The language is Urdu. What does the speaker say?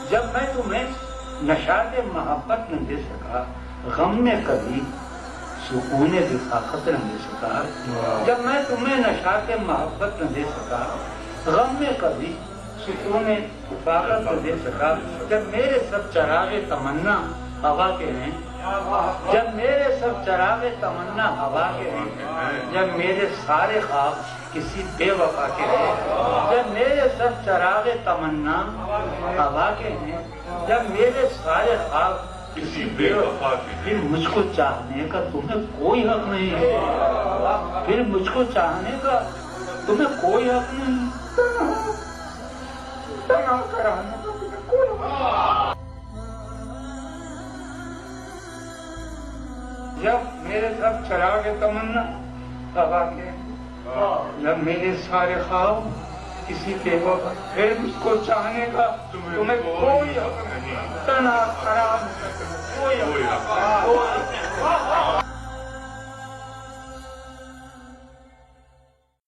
جب میں تمہیں نشاط محبت نہ دے سکا، غم میں کبھی سکون رفاقت نہ دے سکا، جب میں تمہیں نشاط محبت نہ دے سکا، غم میں کبھی سکون رفاقت نہ دے سکا، جب میرے سب چراغ تمنا ہوا کے ہیں، جب میرے سب چراغ تمنا ہوا کے ہیں، جب میرے سارے خواب کسی بے وفا کے ہیں، جب میرے سب چراغ تمنا ہوا کے ہیں، جب میرے سارے خواب کسی بے وفا کے ہیں، پھر مجھ کو چاہنے کا تمہیں کوئی حق نہیں ہے، پھر مجھ کو چاہنے کا تمہیں کوئی حق نہیں، تنہا کرانے کا تمہیں کوئی حق نہیں۔ جب میرے سب چراغ تمنا ہوا کے، جب میرے سارے خواب کسی بے وفا، پھر مجھ کو چاہنے کا تمہیں کوئی حق نہیں، تنہا